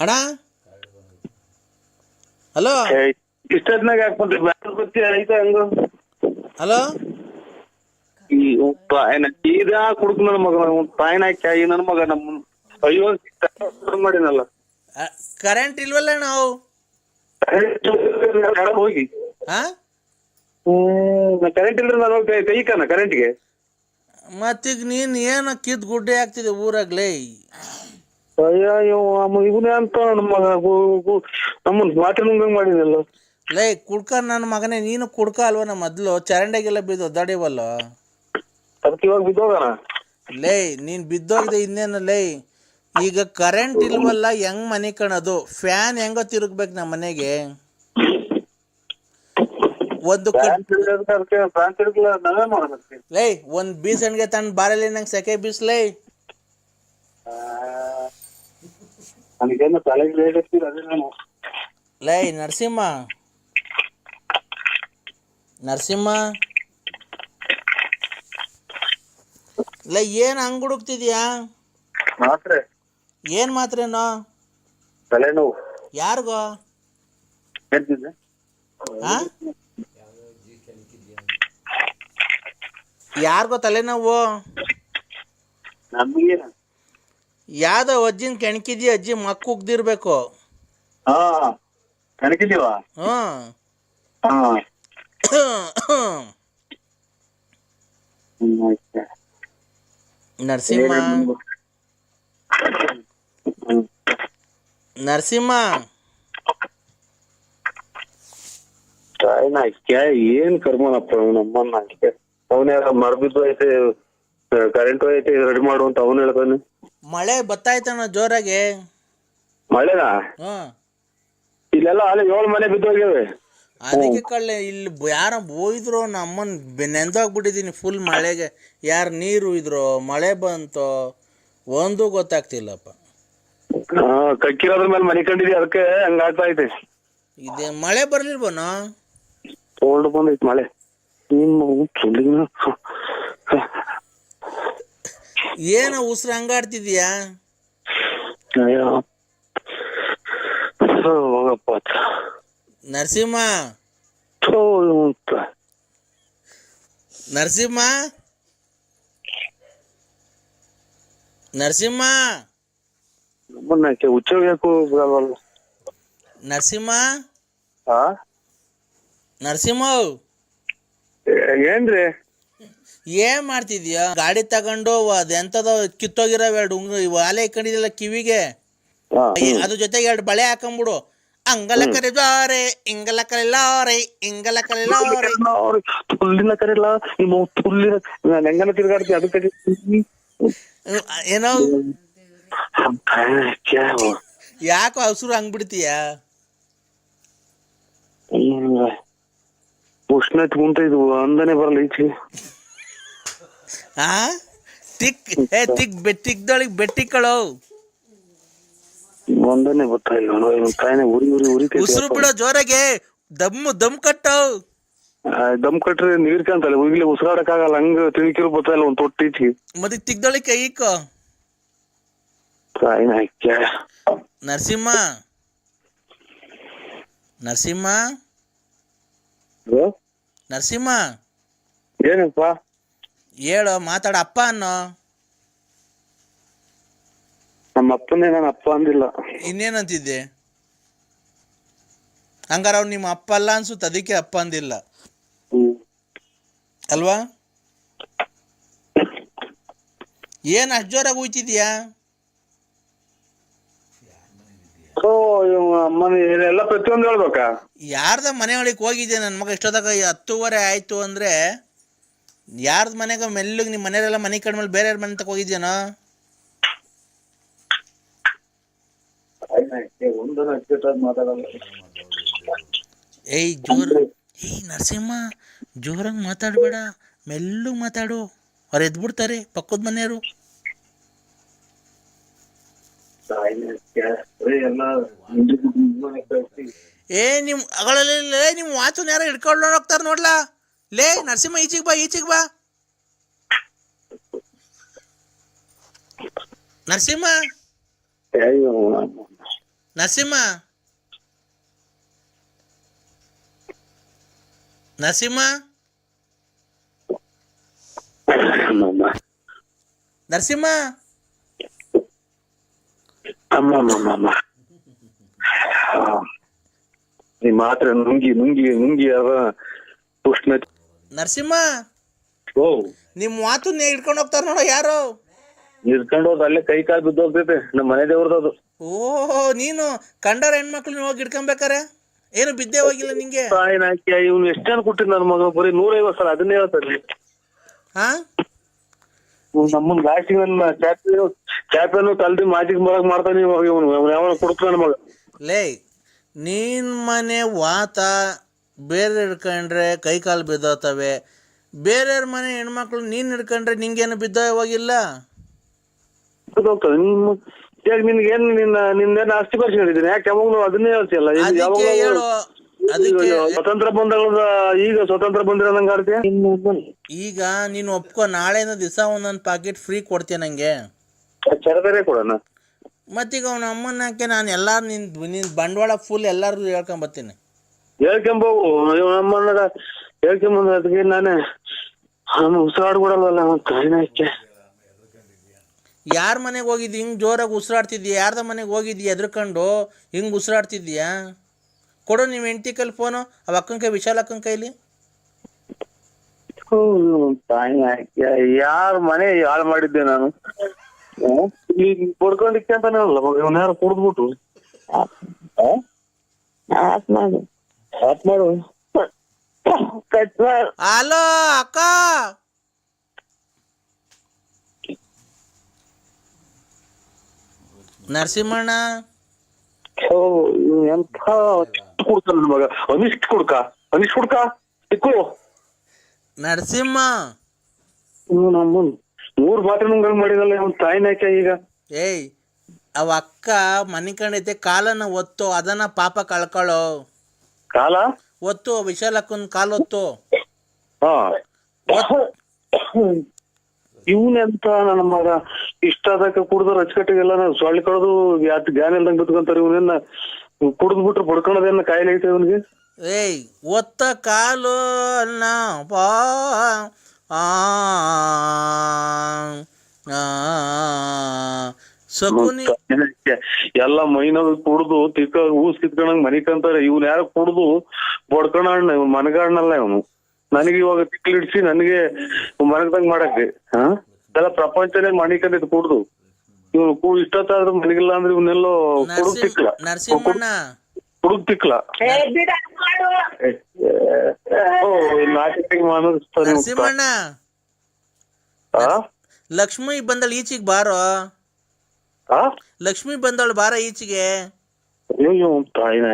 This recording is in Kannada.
ಅಣ್ಣ ಹಲೋ ಇಷ್ಟೊತ್ನಾಗ ಹಾಕ್ಬಂದ್ರಿ ಗೊತ್ತಿ ಐತ ಹಂಗ ಹಲೋ ಈ ಈಗ ಕುಡ್ಕ ನನ್ನ ಮಗ ಪಾಯನ ಹಾಕಿ ನನ್ನ ಮಗ ನಮ್ಮ ಅಯ್ಯೋ ಮಾಡಿನಲ್ಲ ಕರೆಂಟ್ ಇಲ್ವಲ್ಲ ನಾವು ಹೋಗಿ ಹಾ ಕರೆಂಟ್ ಇಲ್ರಿ ನಾನು ಕೈಕನ ಕರೆಂಟ್ಗೆ ಮತ್ತೀಗ ನೀನು ಏನು ಕಿದ್ ಗುಡ್ಡೆ ಆಗ್ತಿದೆ ಊರಾಗ್ಲೇ ಅಯ್ಯೋ ಇವನೇ ಅಂತ ನಮ್ಮ ಮಗ ನಮ್ಮನ್ ಮಾತ್ರ ನುಂಗಂಗ್ ಮಾಡಿನಲ್ಲ ಲೇ ಕುಡ್ಕ ನನ್ನ ಮಗನೇ ನೀನು ಕುಡ್ಕ ಅಲ್ವನ ಮೊದ್ಲು ಚರಂಡಿಗೆಲ್ಲ ಬಿದ್ದು ಒದ್ದಾಡಿವಲ್ಲ ಅದಕ್ಕೆ ಇವಾಗ ಬಿದ್ದೋಗಣ ಲೇ ನೀನು ಬಿದ್ದೋಗಿದೆ ಇನ್ನೇನು ಲೇ ಈಗ ಕರೆಂಟ್ ಇಲ್ವಲ್ಲ ಹೆಂಗ್ ಮನೆ ಕಣದು ಫ್ಯಾನ್ ಹೆಂಗೋ ತಿರುಗ್ಬೇಕು ನಮ್ಮ ಮನೆಗೆ ಒಂದು ಲೇ ಒಂದು ಬೀಸಣ್ಗೆ ತನ್ನ ಬಾರಲ್ಲಿ ನಂಗೆ ಸೆಕೆ ಬೀಸ್ಲೇ ಲೇ ನರಸಿಂಹ ಲೇ ಏನು ಹಂಗ್ ಹುಡುಕ್ತಿದ್ಯಾ ಮಾತ್ರೆ ಏನು ಮಾತ್ರೇನೋ ತಲೆನೋವು ಯಾರಿಗೋ ಆ ಯಾರಿಗೋ ತಲೆನೋವು ನಮ್ಗೆ ಯಾವ್ದೋ ಅಜ್ಜಿನ ಕೆಣಕಿದ್ಯ ಅಜ್ಜಿ ಮಕ್ಕ ಉಗ್ದಿರ್ಬೇಕು ಹಾ ಕಣಕಿದೀವ ನರಸಿಂಹ ಏನ್ ಕರ್ಮನಪ್ಪ ನಮ್ಮನ್ನ ಅವನ ಮರಬಿದ್ದು ಐತೆ ಕರೆಂಟ್ ಐತೆ ರೆಡಿ ಮಾಡುವಂತ ಅವನು ಹೇಳ್ತಾನೆ ಮಳೆ ಬತ್ತಾಯ್ತಣ್ಣ ಜೋರಾಗಿ ಮಳೆನಾ ಇಲ್ಲೆಲ್ಲ ಅಲ್ಲಿ 7 ಮನೆ ಬಿದ್ದೋಗ್ಯವೆ ಅದಕ್ಕೆ ಕಳ್ಳೆ ಇಲ್ಲಿ ಯಾರ ಹೋಯ್ದ್ರು ನಮ್ಮನ್ ನೆಂದೋಗ್ಬಿಟ್ಟಿದೀನಿ ಫುಲ್ ಮಳೆಗೆ ಯಾರು ನೀರು ಇದ್ರು ಮಳೆ ಬಂತೋ ಒಂದು ಗೊತ್ತಾಗ್ತಿಲ್ಲಪ್ಪ ಕಕ್ಕಿರೋದ್ರ ಮೇಲೆ ಮನೆ ಕಂಡಿದ್ವಿ ಅದಕ್ಕೆ ಹಂಗಾಗ್ತಾ ಐತೆ ಇದೇ ಮಳೆ ಬರ್ಲಿಲ್ವನ ತಗೊಂಡು ಬಂದೈತಿ ಮಳೆ ಏನ ಉಸಿರು ಹಂಗಾಡ್ತಿದ್ಯಾ ಹೋಗಪ್ಪ ನರಸಿಂಹ ನಮ್ಮನ್ನ ಹುಚ್ಚೋಗ್ಯಾಕು ನರಸಿಂಹ ಏನ್ರಿ ಏನ್ ಮಾಡ್ತಿದ್ಯಾ ಗಾಡಿ ತಗೊಂಡು ಅದೆಂತದ ಕಿತ್ತೋಗಿರೋ 2 ವಾಲೆ ಇಟ್ಕೊಂಡಿದ್ಯಲ್ಲ ಕಿವಿಗೆ ಅದ್ರ ಜೊತೆಗೆ 2 ಬಳೆ ಹಾಕೊಂಡ್ಬಿಡು ಅಂಗಲ ಕರೆದಾರೆ ಇಂಗಲ ಕರೆಲಾರೆ ಇಂಗಲ ಕರೆಲಾರೆ ತುಲ್ಲಿನ ಕರೆಲ್ಲ ನಿಮ್ಮ ತುಲ್ಲಿನ ಹೆಂಗನ ತಿರ್ಗಾಡ್ತಿ ಅದಕ್ಕೆ ಏನೋ ಯಾಕೋ ಹಸುರು ಹಂಗ್ ಬಿಡ್ತೀಯ ಉಷ್ಣ ಕುಂತ ಇದು ಅಂದನೆ ಬರಲ್ಲ ಈಚೆ ತಿಕ್ದೊಳಗ್ ಬೆಟ್ಟಿಕ್ಕಳು ಒಂದನೆ ಗೊತ್ತಾಯಿಲ್ಲ ಉಸಿರು ಬಿಡೋ ಜೋರಾಗೆ ದಮ್ ಕಟ್ಟು ದಮ್ ಕಟ್ರೆ ನೀರ್ಕಂತಲ್ಲ ಈಗಲೇ ಉಸಿರಾಡಕ್ ಆಗಲ್ಲ ಹಂಗ ತಿಳ್ಕಿರೋ ಗೊತ್ತಾಯಿಲ್ಲ ಒಂದ್ ತೊಟ್ಟಿಚಿ ಮತ್ತೆ ತಿಕ್ದೊಳಗ್ ಕೈ ಇಕ್ಕೋ ನರಸಿಂಹ ಏನಪ್ಪ ಹೇಳೋ ಮಾತಾಡ ಅಪ್ಪ ಅನ್ನೋ ನಮ್ಮ ಅಪ್ಪನೇ ನಾನು ಅಪ್ಪ ಅಂದಿಲ್ಲ ಇನ್ನೇನಂತಿದ್ದೆ ಹಂಗಾರ ಅವ್ನು ನಿಮ್ಮ ಅಪ್ಪ ಅಲ್ಲ ಅನ್ಸುತ್ತೆ ಅದಕ್ಕೆ ಅಪ್ಪ ಅಂದಿಲ್ಲ ಅಲ್ವಾ ಏನ್ ಅಷ್ಟು ಜೋರಾಗಿ ಹೋಯ್ತಿದ್ಯಾ ಎಲ್ಲ ಪ್ರತಿಯೊಂದು ಹೇಳ್ಬೇಕಾ ಯಾರ್ದ ಮನೆ ಒಳಗೆ ಹೋಗಿದ್ದೆ ನನ್ನ ಮಗ ಇಷ್ಟೊತ್ತಾಗ 10:30 ಆಯ್ತು ಅಂದ್ರೆ ಯಾರ್ದ ಮನೆಗ ಮೆಲ್ಲಗ್ ನಿಮ್ಮ ಮನೆಯವರೆಲ್ಲ ಮನೆ ಕಡ್ಮೇಲೆ ಬೇರೆ ಮನೆ ತಕ ಹೋಗಿದ್ಯಾನೋ ಏಯ್ ನರಸಿಂಹ ಜೋರಾಗಿ ಮಾತಾಡ್ಬೇಡ ಮೆಲ್ಲಗ್ ಮಾತಾಡು ಅವ್ರು ಎದ್ಬಿಡ್ತಾರೆ ಪಕ್ಕದ ಮನೆಯವರು ನಿಮ್ ವಾಚನ್ ಯಾರೋ ಹಿಡ್ಕೊಂಡು ಹೋಗ್ತಾರ ನೋಡ್ಲಾ ಲೇ ನರಸಿಂಹ ಈಚಿಗೆ ಬಾ ನರಸಿಂಹ ಅಯ್ಯೋ ನರಸಿಂಹ ನರಸಿಂಹ ಅಮ್ಮಮ್ಮ ನರಸಿಂಹ ಅಮ್ಮಮ್ಮಮ್ಮ ಈ ಮಾತ್ರೆ ನುಂಗಿ ನುಂಗಿ ನುಂಗಿ ಅದ ಉಷ್ಣ. ನರಸಿಂಹ ಓ ನಿಮ್ ಮಾತನ್ನ ಹಿಡ್ಕೊಂಡು ಹೋಗ್ತಾರ ನೋಡೋ ಯಾರು. ನಿಲ್ಕೊಂಡು ಹೋದ್ ಅಲ್ಲೇ ಕೈ ಕಾಲು ಬಿದ್ದು ಹೋಗ್ತೈತೆ ನಮ್ಮ ಮನೆ ದೇವ್ರದ್ದು. ಓಹೋ ನೀನು ಕಂಡರ ಹೆಣ್ಮಕ್ಳನ್ನ ಹೋಗಿ ಹಿಡ್ಕೊಂಬೇಕಾರೆ ಏನು ಬಿದ್ದೆ ಹೋಗಿಲ್ಲ ನಿಂಗೆ. ಇವ್ನು ಎಷ್ಟೇನು ಕೊಟ್ಟಿದ್ ನನ್ನ ಮಗ ಬರೀ 150 ಸಲ ಅದನ್ನೇ ಹೇಳ್ತಾರೆ. ಹಾ ನಮ್ಮನ್ ಲಾಸ್ಟಿಗೆ ನನ್ನ ಚಾಪೆನು ತಲ್ದಿ ಮಾಜಿಗೆ ಬರಕ್ ಮಾಡ್ತಾನೆ ಇವನು ಯಾವ ಕೊಡ್ತ ನನ್ನ ಮಗ. ಲೇ ನೀನ್ ಮನೆ ವಾತ ಬೇರೆ ಹಿಡ್ಕೊಂಡ್ರೆ ಕೈ ಕಾಲು ಬಿದ್ದೋತವೆ, ಬೇರೆಯವ್ರ ಮನೆ ಹೆಣ್ಮಕ್ಳು ನೀನ್ ಹಿಡ್ಕೊಂಡ್ರೆ ನಿಂಗೇನು ಬಿದ್ದೋ ಹೋಗಿಲ್ಲ. ಹೋಗ್ತದೆ ನಿಮ್ಮ ಈಗ ನಿನ್ಗೇನು ನಿನ್ನೇನು ಆಸ್ತಿ ಪರಿಚಯ ಹೇಳಿದ್ದೀನಿ ಯಾಕೆ ಯಾವಾಗಲೂ ಅದನ್ನೇ ಹೇಳ್ತಿಯಲ್ಲ. ಅದಕ್ಕೆ ಹೇಳು, ಅದಕ್ಕೆ ಸ್ವತಂತ್ರ ಬಂದಾಗ ಈಗ ಸ್ವತಂತ್ರ ಬಂದಿರೋ ನಂಗೆ ಆಡ್ತೀಯ. ಈಗ ನೀನು ಒಪ್ಕೊ, ನಾಳೆನ ದಿವಸ ಒಂದೊಂದು ಪಾಕೆಟ್ ಫ್ರೀ ಕೊಡ್ತೀಯ ನಂಗೆ. ಚರದರೆ ಕೊಡೋಣ. ಮತ್ತೀಗ ಅವನ ಅಮ್ಮನ ಹಾಕಿ ನಾನು ಎಲ್ಲಾರು ನಿನ್ ಬಂಡವಾಳ ಫುಲ್ ಎಲ್ಲಾರು ಹೇಳ್ಕೊಂಬರ್ತೀನಿ. ಹೇಳ್ಕೊಂಬೋಗು ನಮ್ಮನ್ನ ಹೇಳ್ಕೊಂಬಂದ ಅದಕ್ಕೆ ನಾನೇ ಉಸಿರಾಡ್ ಕೊಡಲ್ವಲ್ಲ ಕಾಯಿನಾಕೆ. ಯಾರ ಮನೆಗೆ ಹೋಗಿದ್ದಿ ಹಿಂಗೆ ಜೋರಾಗಿ ಉಸಿರಾಡ್ತಿದ್ಯಾ? ಯಾರ್ದ ಮನೆಗೆ ಹೋಗಿದ್ಯಾ ಎದ್ರಕೊಂಡು ಹಿಂಗೆ ಉಸಿರಾಡ್ತಿದ್ಯಾ? ಕೊಡು ನಿಮ್ಮ ಹೆಂಡತಿ ಕೈಲಿ ಫೋನು, ಅವ ಅಕ್ಕನ ಕೈ, ವಿಶಾಲ ಅಕ್ಕನ ಕೈಲಿ. ಯಾರ ಮನೆ ಹಾಳು ಮಾಡಿದ್ದೆ ನಾನು. ಈಗ ಕೊಡ್ಕೊಂಡಿಕ್ಕೆ ಅಂತಾನೆ ಅಲ್ಲ ಮಗ ಇವನ್ ಯಾರು ಕುಡ್ದ್ಬಿಟ್ಟು ಆತ್ ಮಾಡು ಹಲೋ ಅಕ್ಕ, ನರಸಿಂಹಣ್ಣ ಎಂಥ ಕೊಡ್ತಾನ ನನ್ನ ಮಗ. ಅನಿಷ್ಟ್ ಕುಡ್ಕ ಸಿಕ್ಕು ನರಸಿಂಹ. ನಮ್ಮನ್ 3 ಮಾತ್ರ ಮಾಡಿದಲ್ಲ ಇವನ್ ತಾಯಿನಾಕೆ. ಈಗ ಏಯ್ ಅವ ಅಕ್ಕ ಮನೆ ಕಂಡೈತೆ, ಕಾಲನ್ನ ಒತ್ತು, ಅದನ್ನ ಪಾಪ ಕಳ್ಕೊಳ್ಳೋ. ಕಾಲ ಒತ್ತು, ವಿಶಾಲ ಅಕ್ಕನ ಕಾಲು ಒತ್ತು. ಹಾ ಇವನೆಂತ ನನ್ನ ಮಗ ಇಷ್ಟಾದಕ್ಕೆ ಕುಡ್ದು ರಚಕಟ್ಟಿಗೆಲ್ಲ ಸೊಳ್ಳೆ ಕಳೆದು ಯಾತ್ ಜ್ಞಾನ ಇಲ್ದಂಗೆ ಬಿತ್ಕೊಂತಾರೆ. ಇವನೇನ ಕುಡ್ದ್ಬಿಟ್ರೆ ಬಡ್ಕೊಳೋದೇನ ಕಾಯಿಲೆ ಐತೆ ಇವನಿಗೆ. ಏಯ್ ಒತ್ತ ಕಾಲು ಅಲ್ಲ ಸಕುನಿ ಎಲ್ಲ ಮೈನಾಗ ಕುಡ್ದು ಊಸ್ ಕಿತ್ಕೊಂಡಂಗ್ ಮನಿಕಂತಾರೆ. ಇವ್ನ ಯಾರು ಕುಡ್ದು ಬಡ್ಕೊಣ ಇವ್ ಮನಗಾಡ್ನಲ್ಲ ಇವನು. ನನಗೆ ಇವಾಗ ತಿಕ್ಲಿಡ್ಸಿ ನನಗೆ ಮನಗದಂಗ್ ಮಾಡಕ್ಕೆ ಎಲ್ಲ ಪ್ರಪಂಚನೇ ಮಣಿಕಂದಿದ್ ಕುಡ್ದು. ಇವ್ನು ಇಷ್ಟೊತ್ತಾದ್ರೂ ಮನಗಿಲ್ಲ ಅಂದ್ರೆ ಇವನ್ನೆಲ್ಲೋ ಕುಡುಗ್ ತಿಕ್ಲ ಕುಡುಗ್ ತಿಕ್ಲ ನರಸಿಂಹಣ್ಣ. ಲಕ್ಷ್ಮಿ ಬಂದಳು ಈಚೆಗೆ ಬಾರೋ. ಲಕ್ಷ್ಮಿ ಬಂದಳು ಬಾರ ಈಚೆಗೆ. ಅಯ್ಯೋ ತಾಯಿನ